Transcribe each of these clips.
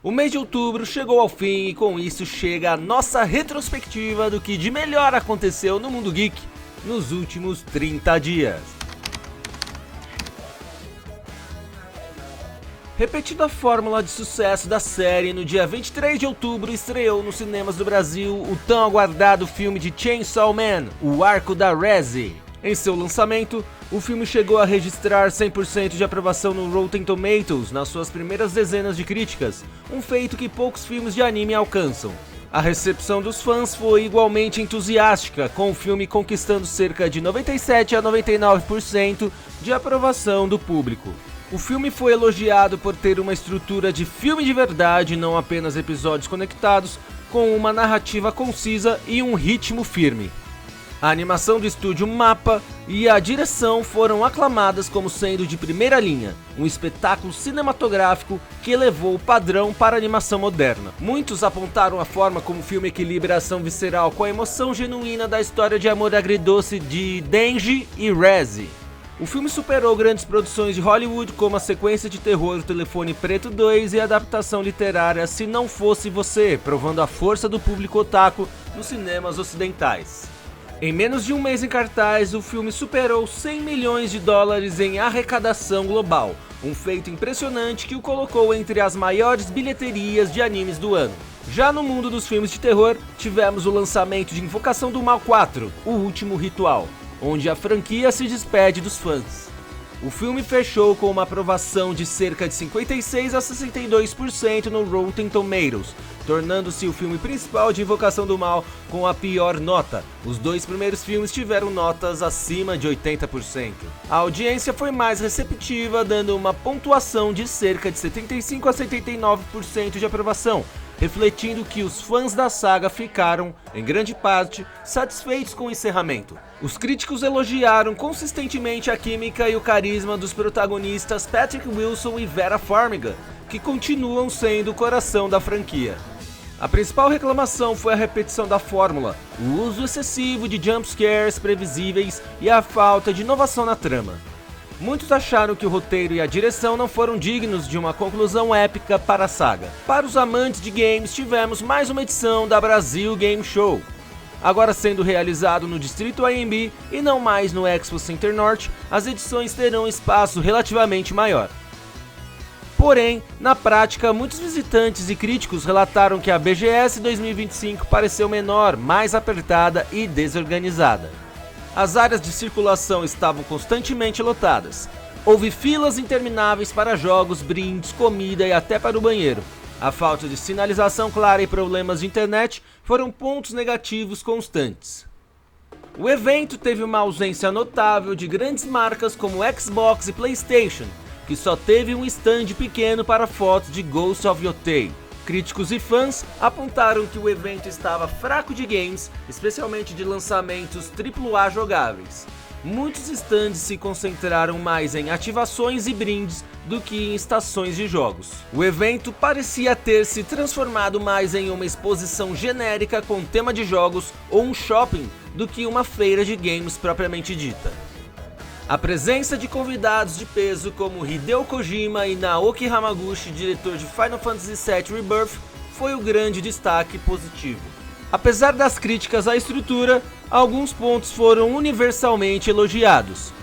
O mês de outubro chegou ao fim e com isso chega a nossa retrospectiva do que de melhor aconteceu no mundo geek nos últimos 30 dias. Repetindo a fórmula de sucesso da série, no dia 23 de outubro estreou nos cinemas do Brasil o tão aguardado filme de Chainsaw Man, O Arco da Resi. Em seu lançamento, o filme chegou a registrar 100% de aprovação no Rotten Tomatoes nas suas primeiras dezenas de críticas, um feito que poucos filmes de anime alcançam. A recepção dos fãs foi igualmente entusiástica, com o filme conquistando cerca de 97 a 99% de aprovação do público. O filme foi elogiado por ter uma estrutura de filme de verdade, não apenas episódios conectados, com uma narrativa concisa e um ritmo firme. A animação do estúdio MAPPA e a direção foram aclamadas como sendo de primeira linha, um espetáculo cinematográfico que elevou o padrão para a animação moderna. Muitos apontaram a forma como o filme equilibra a ação visceral com a emoção genuína da história de amor agridoce de Denji e Rezi. O filme superou grandes produções de Hollywood como a sequência de terror Telefone Preto 2 e a adaptação literária Se Não Fosse Você, provando a força do público otaku nos cinemas ocidentais. Em menos de um mês em cartaz, o filme superou 100 milhões de dólares em arrecadação global, um feito impressionante que o colocou entre as maiores bilheterias de animes do ano. Já no mundo dos filmes de terror, tivemos o lançamento de Invocação do Mal 4, O Último Ritual, onde a franquia se despede dos fãs. O filme fechou com uma aprovação de cerca de 56 a 62% no Rotten Tomatoes, tornando-se o filme principal de Invocação do Mal com a pior nota. Os dois primeiros filmes tiveram notas acima de 80%. A audiência foi mais receptiva, dando uma pontuação de cerca de 75 a 79% de aprovação, refletindo que os fãs da saga ficaram, em grande parte, satisfeitos com o encerramento. Os críticos elogiaram consistentemente a química e o carisma dos protagonistas Patrick Wilson e Vera Farmiga, que continuam sendo o coração da franquia. A principal reclamação foi a repetição da fórmula, o uso excessivo de jumpscares previsíveis e a falta de inovação na trama. Muitos acharam que o roteiro e a direção não foram dignos de uma conclusão épica para a saga. Para os amantes de games, tivemos mais uma edição da Brasil Game Show. Agora sendo realizado no Distrito AMB e não mais no Expo Center Norte, as edições terão espaço relativamente maior. Porém, na prática, muitos visitantes e críticos relataram que a BGS 2025 pareceu menor, mais apertada e desorganizada. As áreas de circulação estavam constantemente lotadas. Houve filas intermináveis para jogos, brindes, comida e até para o banheiro. A falta de sinalização clara e problemas de internet foram pontos negativos constantes. O evento teve uma ausência notável de grandes marcas como Xbox e PlayStation, que só teve um stand pequeno para fotos de Ghost of Yotei. Críticos e fãs apontaram que o evento estava fraco de games, especialmente de lançamentos AAA jogáveis. Muitos stands se concentraram mais em ativações e brindes do que em estações de jogos. O evento parecia ter se transformado mais em uma exposição genérica com tema de jogos ou um shopping do que uma feira de games propriamente dita. A presença de convidados de peso como Hideo Kojima e Naoki Hamaguchi, diretor de Final Fantasy VII Rebirth, foi o grande destaque positivo. Apesar das críticas à estrutura, alguns pontos foram universalmente elogiados.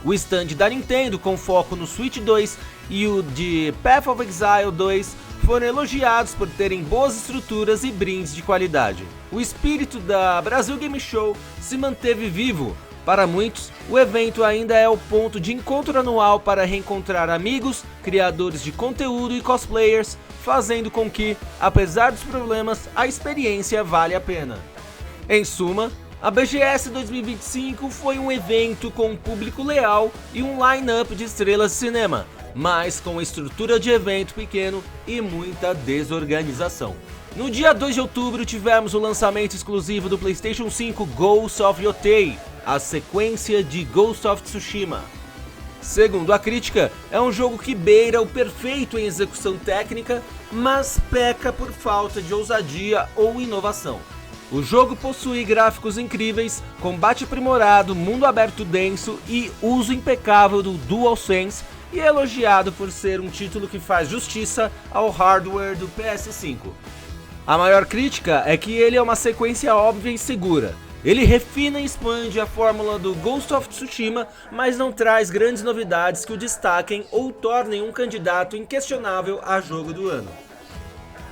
O stand da Nintendo com foco no Switch 2 e o de Path of Exile 2 foram elogiados por terem boas estruturas e brindes de qualidade. O espírito da Brasil Game Show se manteve vivo. Para muitos, o evento ainda é o ponto de encontro anual para reencontrar amigos, criadores de conteúdo e cosplayers, fazendo com que, apesar dos problemas, a experiência vale a pena. Em suma, a BGS 2025 foi um evento com um público leal e um line-up de estrelas de cinema, mas com estrutura de evento pequeno e muita desorganização. No dia 2 de outubro tivemos o lançamento exclusivo do PlayStation 5 Ghost of Yotei, a sequência de Ghost of Tsushima. Segundo a crítica, é um jogo que beira o perfeito em execução técnica, mas peca por falta de ousadia ou inovação. O jogo possui gráficos incríveis, combate aprimorado, mundo aberto denso e uso impecável do DualSense, e é elogiado por ser um título que faz justiça ao hardware do PS5. A maior crítica é que ele é uma sequência óbvia e segura. Ele refina e expande a fórmula do Ghost of Tsushima, mas não traz grandes novidades que o destaquem ou tornem um candidato inquestionável a jogo do ano.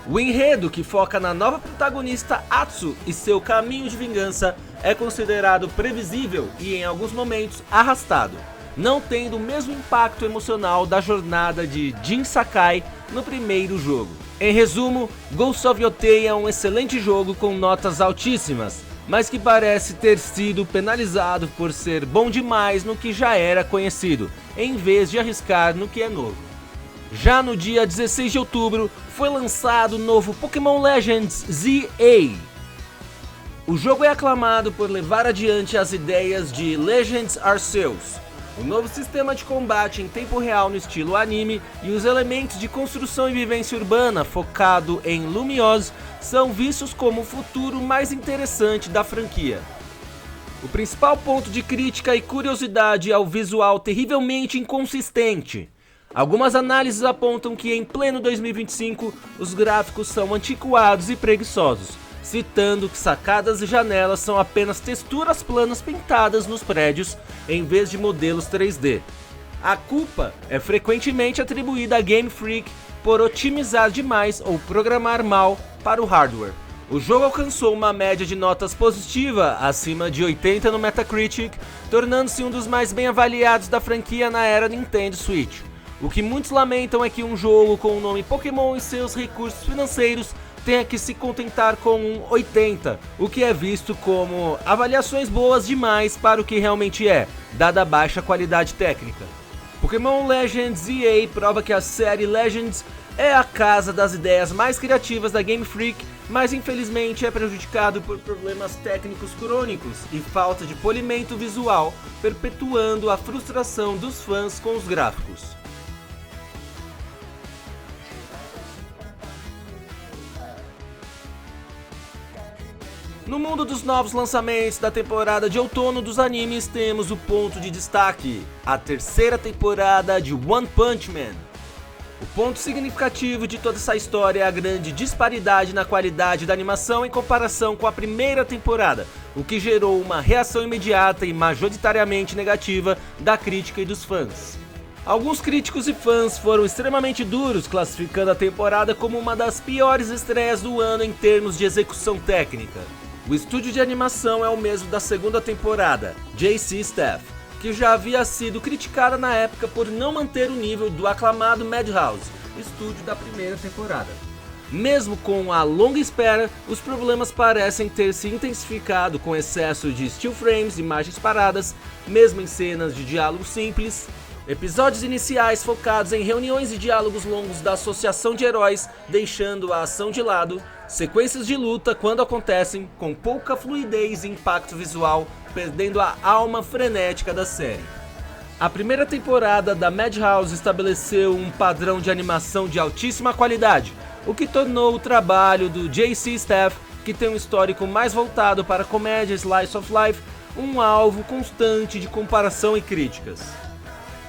O enredo, que foca na nova protagonista Atsu e seu caminho de vingança, é considerado previsível e, em alguns momentos, arrastado, não tendo o mesmo impacto emocional da jornada de Jin Sakai no primeiro jogo. Em resumo, Ghost of Yotei é um excelente jogo com notas altíssimas, mas que parece ter sido penalizado por ser bom demais no que já era conhecido, em vez de arriscar no que é novo. Já no dia 16 de outubro, foi lançado o novo Pokémon Legends ZA. O jogo é aclamado por levar adiante as ideias de Legends Arceus, o novo sistema de combate em tempo real no estilo anime e os elementos de construção e vivência urbana focado em Lumiose são vistos como o futuro mais interessante da franquia. O principal ponto de crítica e curiosidade é o visual terrivelmente inconsistente. Algumas análises apontam que em pleno 2025 os gráficos são antiquados e preguiçosos, citando que sacadas e janelas são apenas texturas planas pintadas nos prédios em vez de modelos 3D. A culpa é frequentemente atribuída a Game Freak por otimizar demais ou programar mal para o hardware. O jogo alcançou uma média de notas positiva, acima de 80 no Metacritic, tornando-se um dos mais bem avaliados da franquia na era Nintendo Switch. O que muitos lamentam é que um jogo com o nome Pokémon e seus recursos financeiros tenha que se contentar com um 80, o que é visto como avaliações boas demais para o que realmente é, dada a baixa qualidade técnica. Pokémon Legends EA prova que a série Legends é a casa das ideias mais criativas da Game Freak, mas infelizmente é prejudicado por problemas técnicos crônicos e falta de polimento visual, perpetuando a frustração dos fãs com os gráficos. No mundo dos novos lançamentos da temporada de outono dos animes, temos o ponto de destaque, a terceira temporada de One Punch Man. O ponto significativo de toda essa história é a grande disparidade na qualidade da animação em comparação com a primeira temporada, o que gerou uma reação imediata e majoritariamente negativa da crítica e dos fãs. Alguns críticos e fãs foram extremamente duros, classificando a temporada como uma das piores estreias do ano em termos de execução técnica. O estúdio de animação é o mesmo da segunda temporada, JC Staff, que já havia sido criticada na época por não manter o nível do aclamado Madhouse, estúdio da primeira temporada. Mesmo com a longa espera, os problemas parecem ter se intensificado com excesso de still frames, imagens paradas, mesmo em cenas de diálogos simples, episódios iniciais focados em reuniões e diálogos longos da associação de heróis, deixando a ação de lado, sequências de luta quando acontecem com pouca fluidez e impacto visual, perdendo a alma frenética da série. A primeira temporada da Madhouse estabeleceu um padrão de animação de altíssima qualidade, o que tornou o trabalho do JC Staff, que tem um histórico mais voltado para comédia slice of life, um alvo constante de comparação e críticas.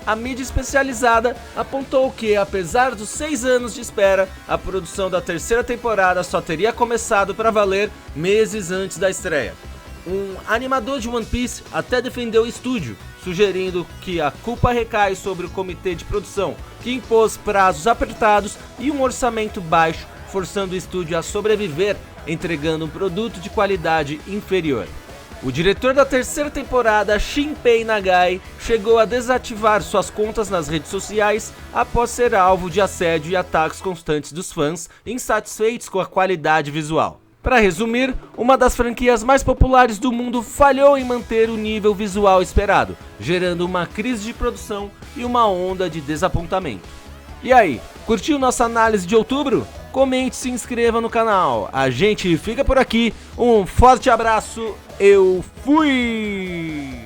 A mídia especializada apontou que, apesar dos 6 anos de espera, a produção da terceira temporada só teria começado para valer meses antes da estreia. Um animador de One Piece até defendeu o estúdio, sugerindo que a culpa recai sobre o comitê de produção, que impôs prazos apertados e um orçamento baixo, forçando o estúdio a sobreviver, entregando um produto de qualidade inferior. O diretor da terceira temporada, Shinpei Nagai, chegou a desativar suas contas nas redes sociais após ser alvo de assédio e ataques constantes dos fãs, insatisfeitos com a qualidade visual. Para resumir, uma das franquias mais populares do mundo falhou em manter o nível visual esperado, gerando uma crise de produção e uma onda de desapontamento. E aí, curtiu nossa análise de outubro? Comente e se inscreva no canal. A gente fica por aqui, um forte abraço, eu fui!